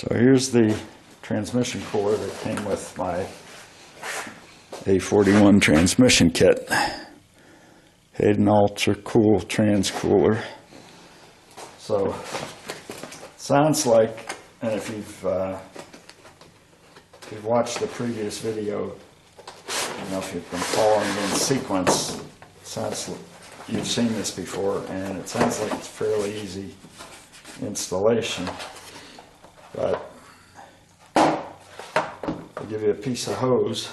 So here's the transmission cooler that came with my A41 transmission kit. Hayden Ultra Cool Trans Cooler. So sounds like, and if you've watched the previous video, you know, if you've been following in sequence, sounds like you've seen this before, and it sounds like it's fairly easy installation. But I'll give you a piece of hose,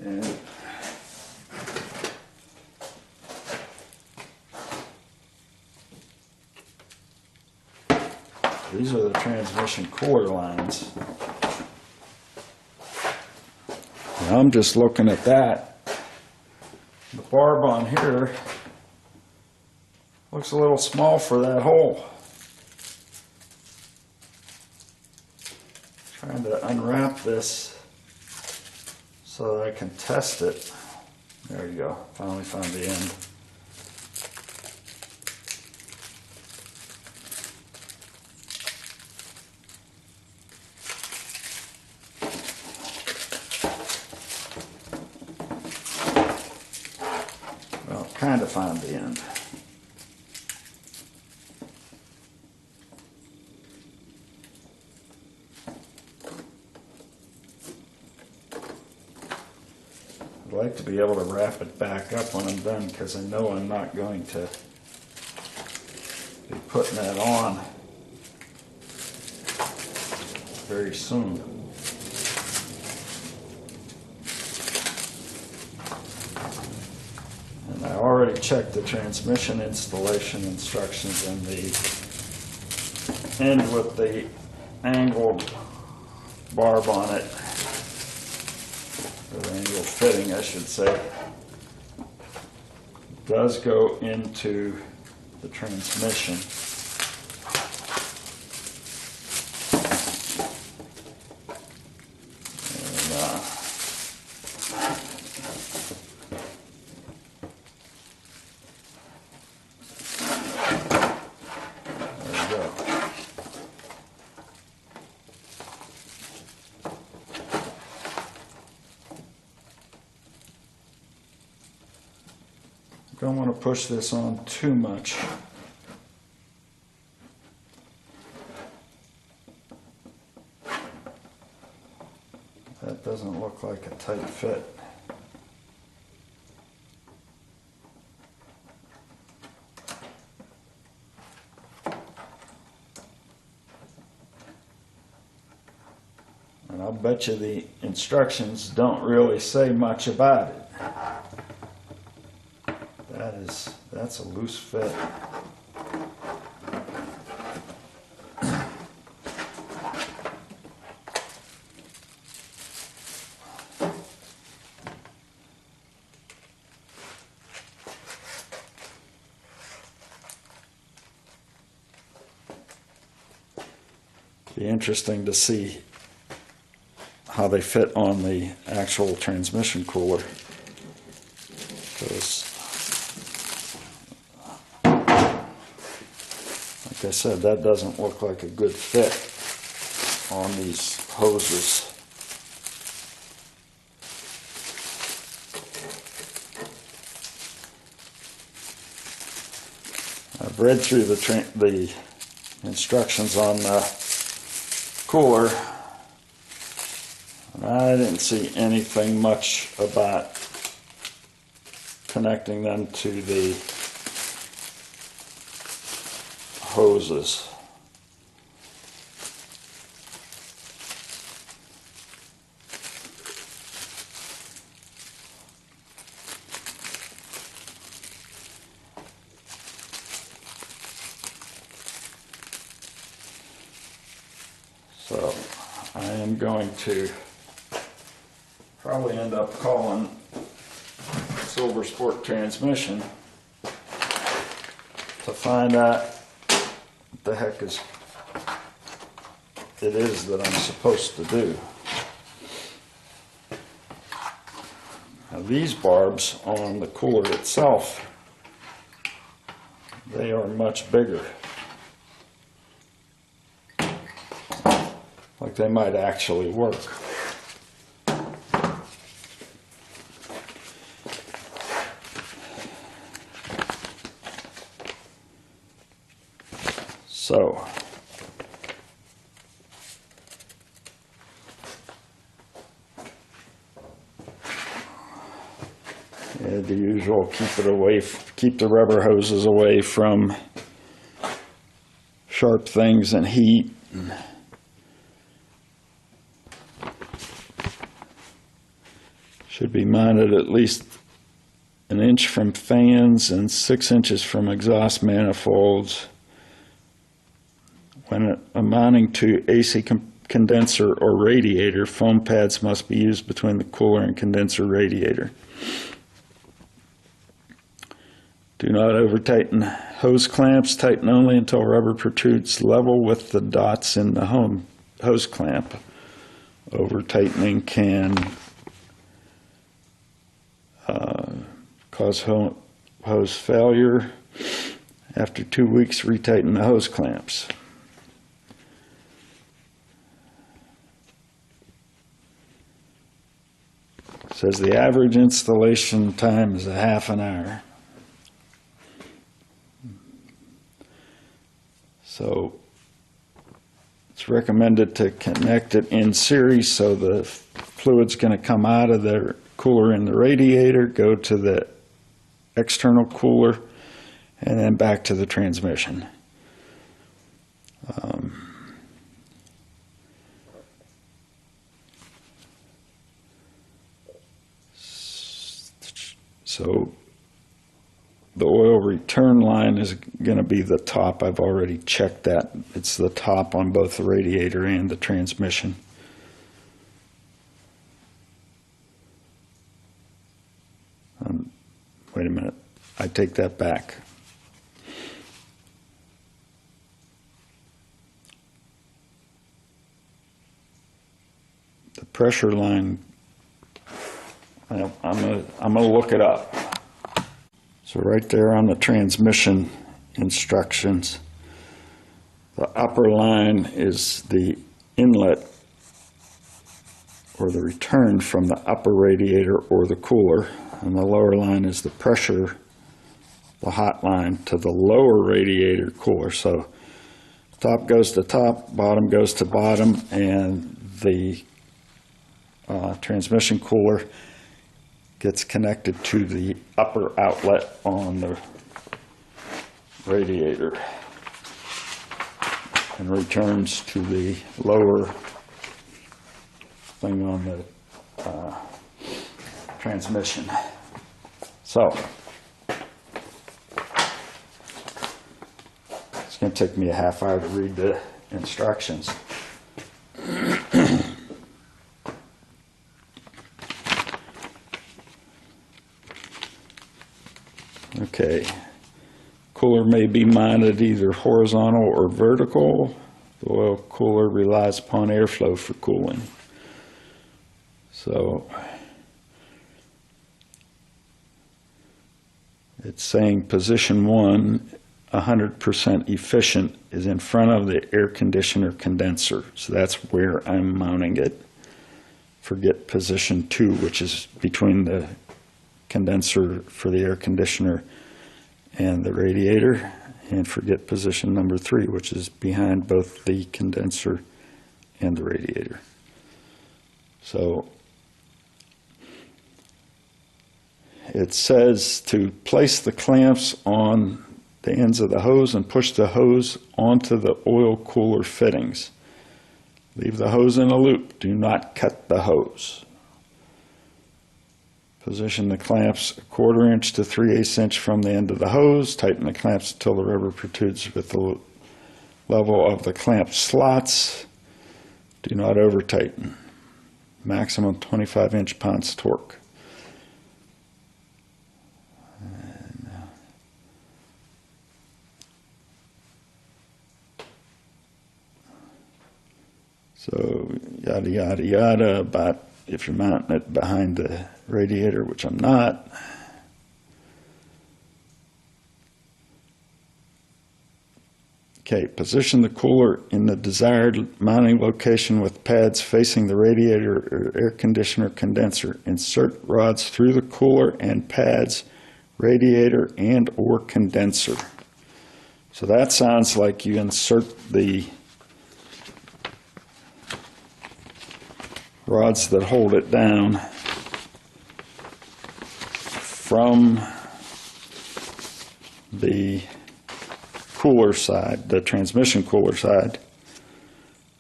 and these are the transmission cooler lines. Now I'm just looking at that. The barb on here looks a little small for that hole. Trying to unwrap this so that I can test it. There you go. Finally found the end. Well, kind of found the end. I'd like to be able to wrap it back up when I'm done, because I know I'm not going to be putting that on very soon. And I already checked the transmission installation instructions, and the end with the angled barb on it, or angled fitting, I should say, does go into the transmission. And, there we go. Don't want to push this on too much. That doesn't look like a tight fit. And I'll bet you the instructions don't really say much about it. That's a loose fit. Be interesting to see how they fit on the actual transmission cooler, because like I said, that doesn't look like a good fit on these hoses. I've read through the instructions on the cooler, and I didn't see anything much about connecting them to the hoses. So I am going to probably end up calling Silver Sport Transmission to find out what the heck it is that I'm supposed to do. Now these barbs on the cooler itself, they are much bigger. like they might actually work. So, the usual, keep the rubber hoses away from sharp things and heat. Should be mounted at least an inch from fans and 6 inches from exhaust manifolds. When mounting to AC condenser or radiator, foam pads must be used between the cooler and condenser radiator. Do not over-tighten hose clamps. Tighten only until rubber protrudes level with the dots in the hose clamp. Over-tightening can cause hose failure. After 2 weeks, retighten the hose clamps. It says the average installation time is a half an hour. So it's recommended to connect it in series so the fluid's going to come out of the cooler in the radiator, go to the external cooler, and then back to the transmission. So the oil return line is going to be the top. I've already checked that. It's the top on both the radiator and the transmission. Wait a minute. I take that back. The pressure line, I'm gonna look it up. So right there on the transmission instructions, the upper line is the inlet or the return from the upper radiator or the cooler, and the lower line is the pressure, the hot line to the lower radiator cooler. So top goes to top, bottom goes to bottom, and the transmission cooler gets connected to the upper outlet on the radiator and returns to the lower thing on the transmission. So it's going to take me a half hour to read the instructions. Okay, cooler may be mounted either horizontal or vertical. The oil cooler relies upon airflow for cooling. So it's saying position 1, 100% efficient, is in front of the air conditioner condenser. So that's where I'm mounting it. Forget position 2, which is between the condenser for the air conditioner and the radiator, and forget position number 3, which is behind both the condenser and the radiator. So it says to place the clamps on the ends of the hose and push the hose onto the oil cooler fittings. Leave the hose in a loop. Do not cut the hose. Position the clamps 1/4 inch to 3/8 inch from the end of the hose. Tighten the clamps until the rubber protrudes with the level of the clamp slots. Do not over tighten. Maximum 25 inch-pounds torque. So yada yada yada about if you're mounting it behind the radiator, which I'm not. Okay, position the cooler in the desired mounting location with pads facing the radiator or air conditioner condenser. Insert rods through the cooler and pads, radiator and or condenser. So that sounds like you insert the rods that hold it down from the cooler side, the transmission cooler side,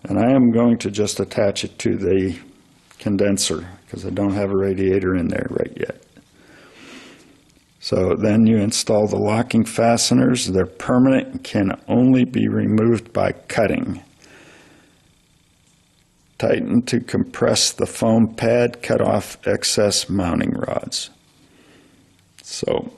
and I am going to just attach it to the condenser because I don't have a radiator in there right yet. So then you install the locking fasteners. They're permanent and can only be removed by cutting. Tighten to compress the foam pad, cut off excess mounting rods. So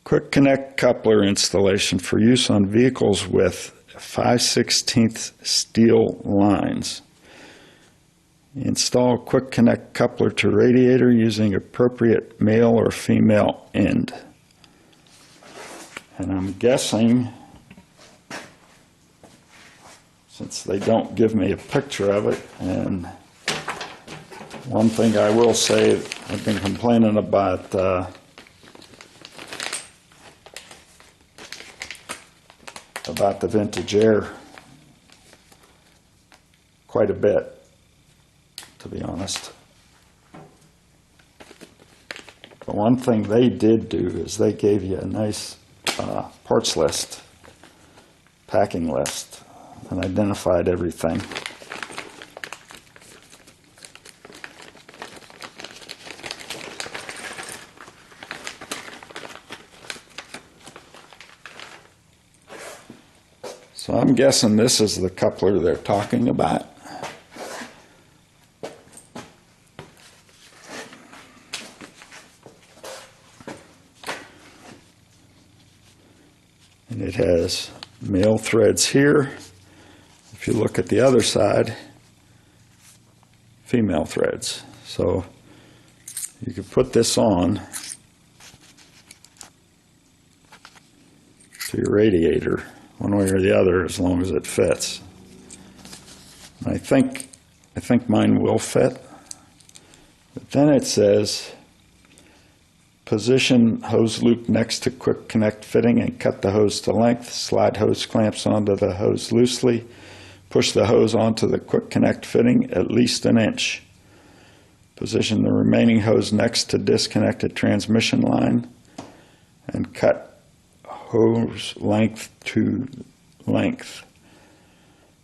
quick connect coupler installation for use on vehicles with 5/16 steel lines. Install quick connect coupler to radiator using appropriate male or female end. And I'm guessing, since they don't give me a picture of it, and one thing I will say, I've been complaining about the vintage air quite a bit, to be honest. But one thing they did do is they gave you a nice parts list, packing list, and identified everything. So I'm guessing this is the coupler they're talking about. And it has male threads here. If you look at the other side, female threads. So you could put this on to your radiator one way or the other, as long as it fits. And I think mine will fit. But then it says, position hose loop next to quick connect fitting and cut the hose to length. Slide hose clamps onto the hose loosely. Push the hose onto the quick connect fitting at least an inch. Position the remaining hose next to disconnected transmission line and cut hose length to length.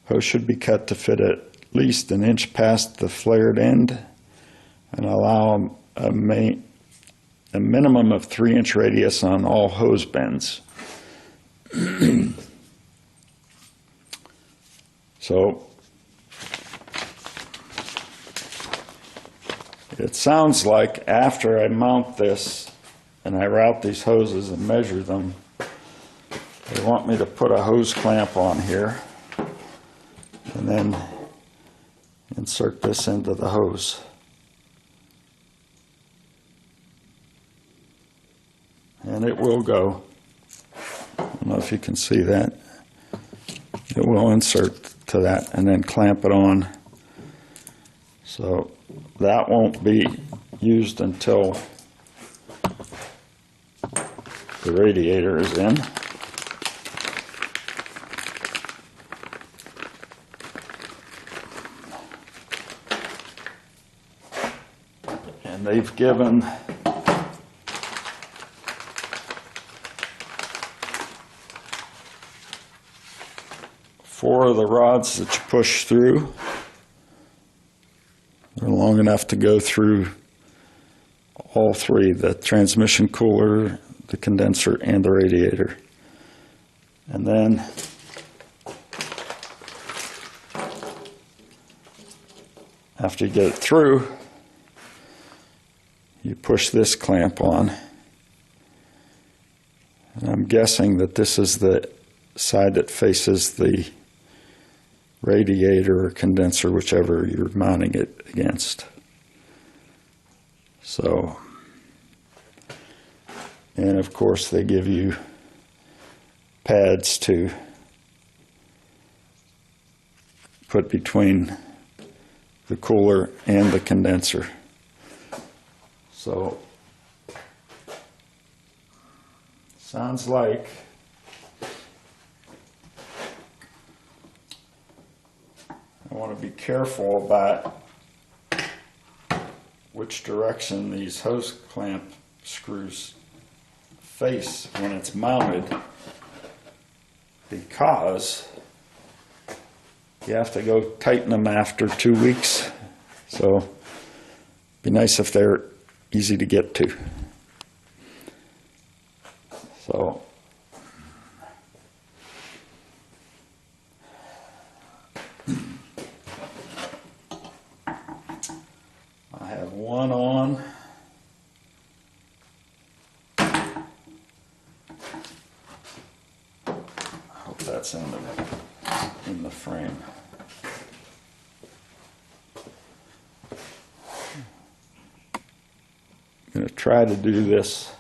Hose should be cut to fit at least an inch past the flared end and allow a minimum of 3-inch radius on all hose bends. So it sounds like after I mount this and I route these hoses and measure them, they want me to put a hose clamp on here and then insert this into the hose. And it will go. I don't know if you can see that. It will insert to that and then clamp it on. So that won't be used until the radiator is in. And they've given four of the rods that you push through. They're long enough to go through all three, the transmission cooler, the condenser, and the radiator. And then after you get it through, you push this clamp on. And I'm guessing that this is the side that faces the radiator or condenser, whichever you're mounting it against. So, and of course they give you pads to put between the cooler and the condenser. So, sounds like I want to be careful about which direction these hose clamp screws face when it's mounted, because you have to go tighten them after 2 weeks. So it'd be nice if they're easy to get to. So I have one on. I hope that's in the frame. I'm going to try to do this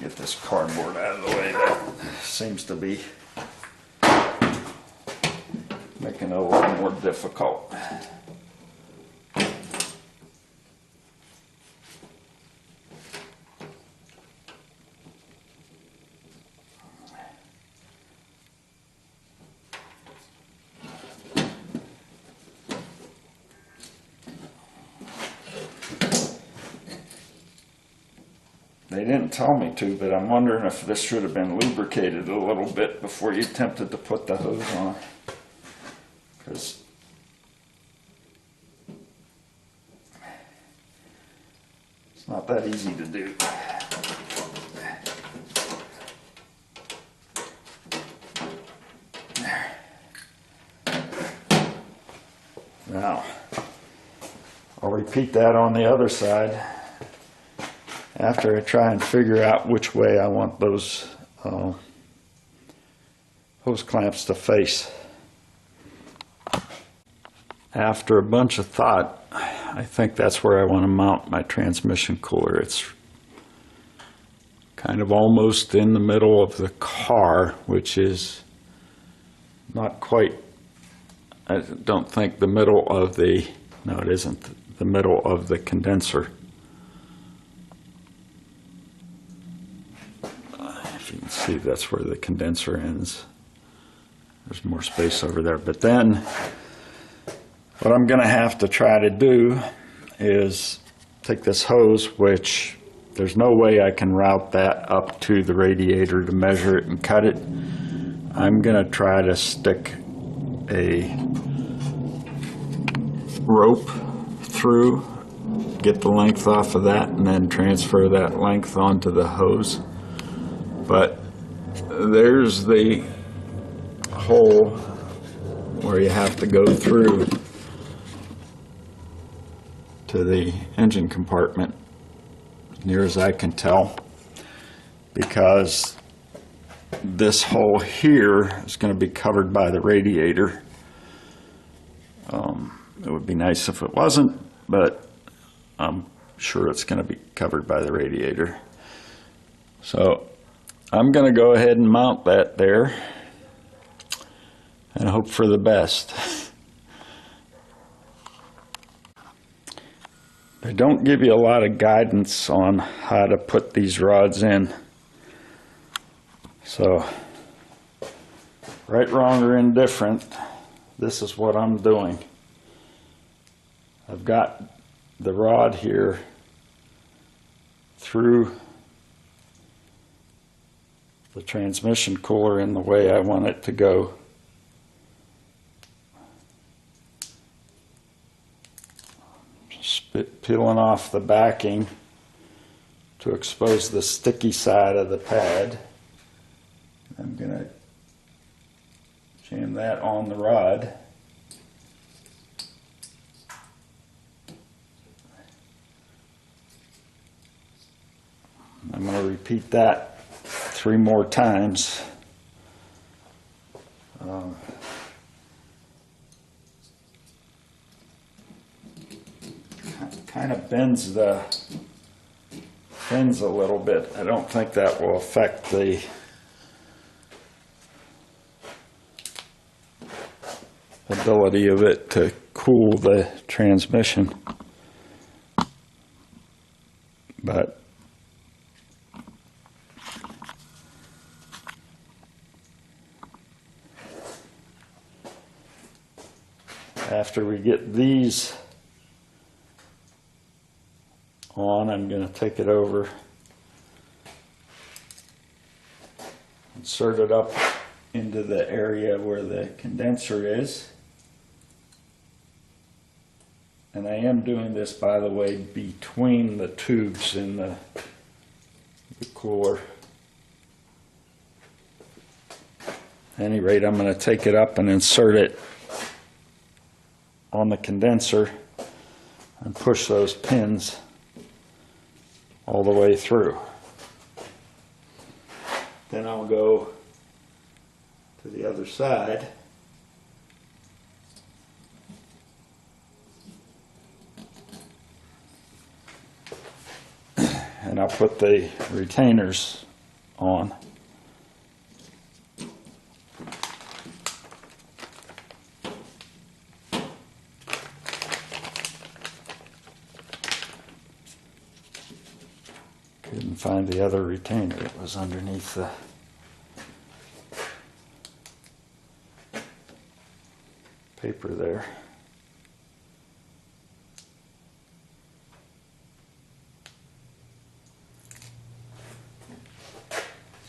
get this cardboard out of the way. That seems to be making it a little more difficult. They didn't tell me to, but I'm wondering if this should have been lubricated a little bit before you attempted to put the hose on. Because it's not that easy to do. Now, I'll repeat that on the other side after I try and figure out which way I want those hose clamps to face. After a bunch of thought, I think that's where I want to mount my transmission cooler. It's kind of almost in the middle of the car, which is not quite, I don't think the middle of the, no it isn't, the middle of the condenser. If you can see, that's where the condenser ends. There's more space over there. But then what I'm going to have to try to do is take this hose, which there's no way I can route that up to the radiator to measure it and cut it. I'm going to try to stick a rope through, get the length off of that, and then transfer that length onto the hose. But there's the hole where you have to go through to the engine compartment, as near as I can tell, because this hole here is going to be covered by the radiator. It would be nice if it wasn't, but I'm sure it's going to be covered by the radiator. So I'm going to go ahead and mount that there and hope for the best. They don't give you a lot of guidance on how to put these rods in. So, right, wrong, or indifferent, this is what I'm doing. I've got the rod here through the transmission cooler in the way I want it to go. peeling off the backing to expose the sticky side of the pad. I'm going to jam that on the rod. I'm going to repeat that 3 more times. Kind of bends a little bit. I don't think that will affect the ability of it to cool the transmission, but after we get these on, I'm going to take it over, insert it up into the area where the condenser is. And I am doing this, by the way, between the tubes in the cooler. At any rate, I'm going to take it up and insert it on the condenser and push those pins all the way through. Then I'll go to the other side and I'll put the retainers on. Couldn't find the other retainer. It was underneath the paper there.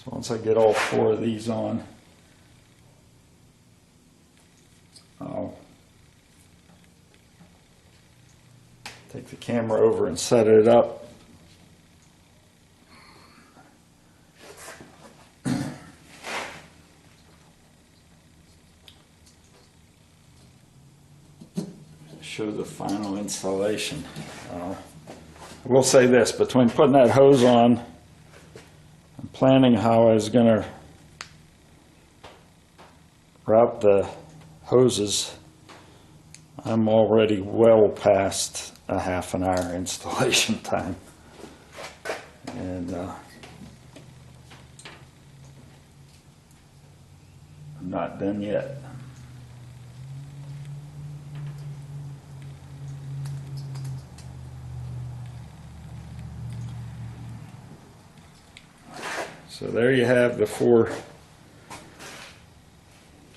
So once I get all 4 of these on, I'll take the camera over and set it up. Show the final installation. I will say this, between putting that hose on and planning how I was going to route the hoses, I'm already well past a half an hour installation time. And I'm not done yet. So there you have the 4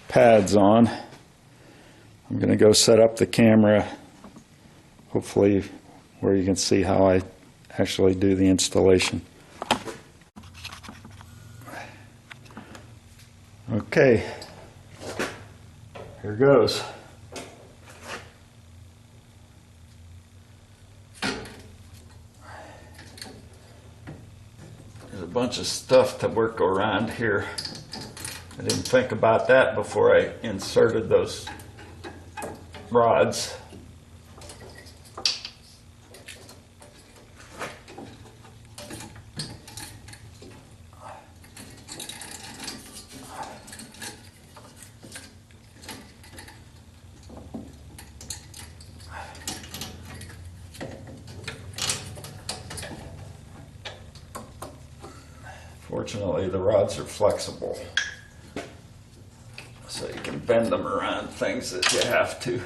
pads on. I'm going to go set up the camera, hopefully where you can see how I actually do the installation. Okay, here goes. A bunch of stuff to work around here. I didn't think about that before I inserted those rods. Fortunately, the rods are flexible, so you can bend them around things that you have to.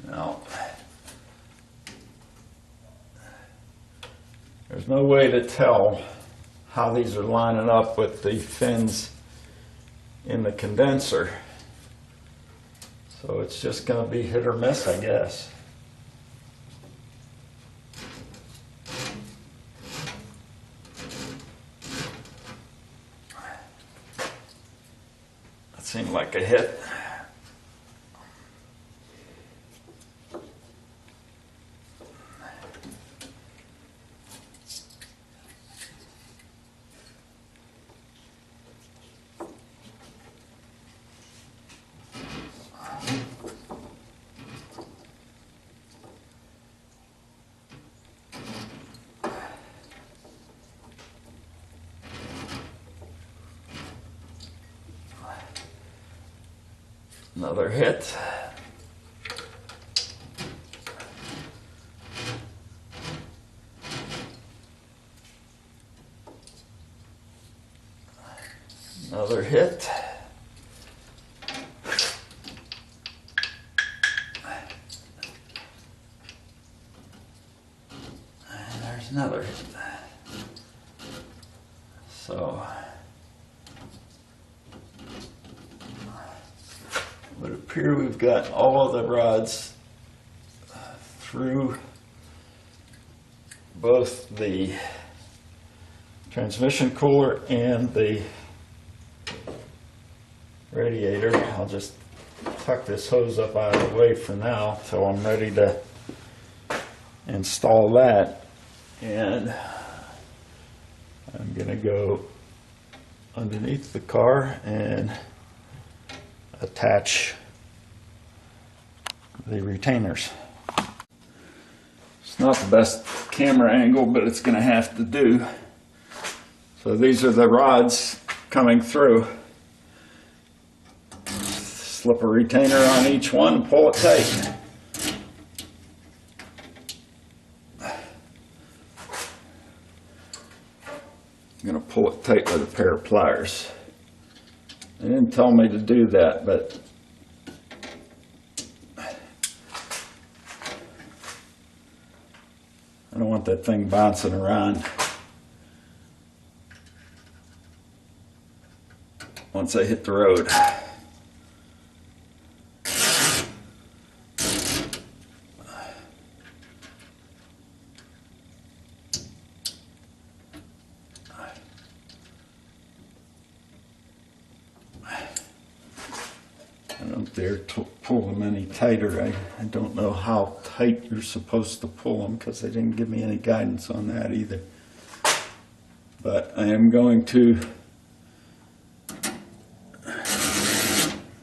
Now, there's no way to tell how these are lining up with the fins in the condenser, so it's just going to be hit or miss, I guess. seemed like a hit. Another hit. Another hit. And there's another hit. So it would appear we've got all of the rods through both the transmission cooler and the radiator. I'll just tuck this hose up out of the way for now till I'm ready to install that. And I'm going to go underneath the car and attach the retainers. It's not the best camera angle, but it's going to have to do. So these are the rods coming through. Slip a retainer on each one and pull it tight. I'm going to pull it tight with a pair of pliers. They didn't tell me to do that, but I don't want that thing bouncing around once I hit the road. I don't dare to pull them any tighter. I don't know how tight you're supposed to pull them because they didn't give me any guidance on that either. But I am going to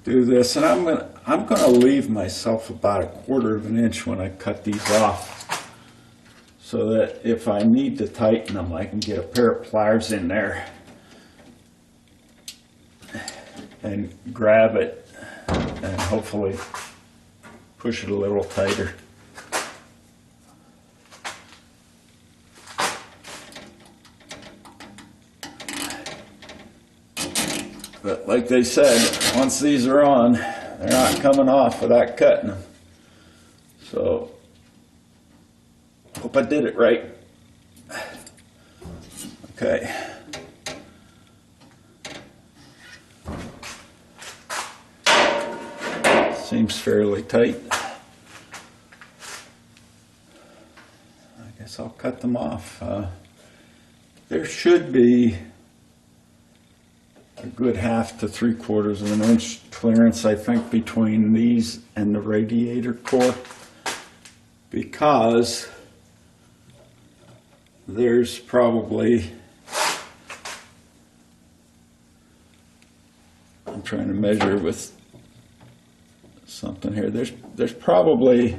do this, and I'm gonna leave myself about 1/4 of an inch when I cut these off, so that if I need to tighten them, I can get a pair of pliers in there and grab it and hopefully push it a little tighter. But like they said, once these are on, they're not coming off without cutting them. So, hope I did it right. Okay. Seems fairly tight. I guess I'll cut them off. There should be a good 1/2 to 3/4 of an inch clearance, I think, between these and the radiator core, because there's probably, I'm trying to measure with something here, there's probably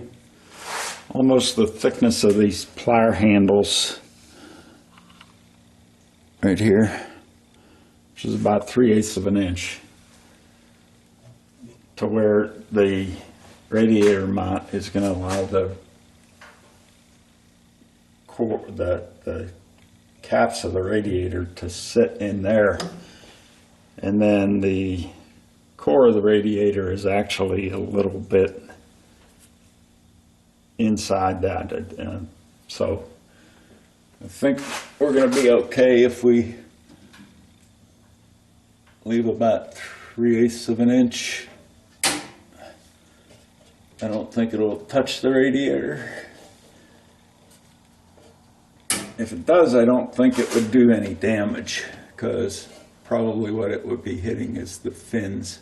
almost the thickness of these plier handles right here, which is about 3/8 of an inch, to where the radiator mount is going to allow the core, the caps of the radiator to sit in there, and then the core of the radiator is actually a little bit inside that. So I think we're going to be okay if we leave about 3/8 of an inch. I don't think it'll touch the radiator. If it does, I don't think it would do any damage, because probably what it would be hitting is the fins.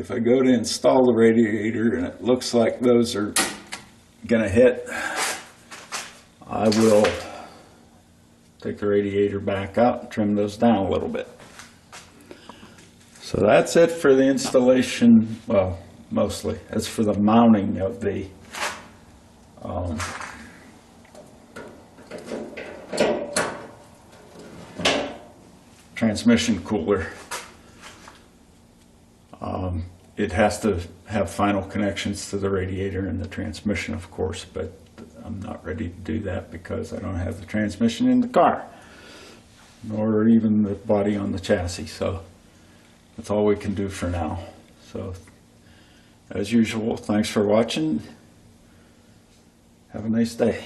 if I go to install the radiator and it looks like those are gonna hit, I will take the radiator back out and trim those down a little bit. So that's it for the installation, well, mostly. As for the mounting of the transmission cooler. It has to have final connections to the radiator and the transmission, of course, but I'm not ready to do that because I don't have the transmission in the car, nor even the body on the chassis. So that's all we can do for now. So as usual, thanks for watching. Have a nice day.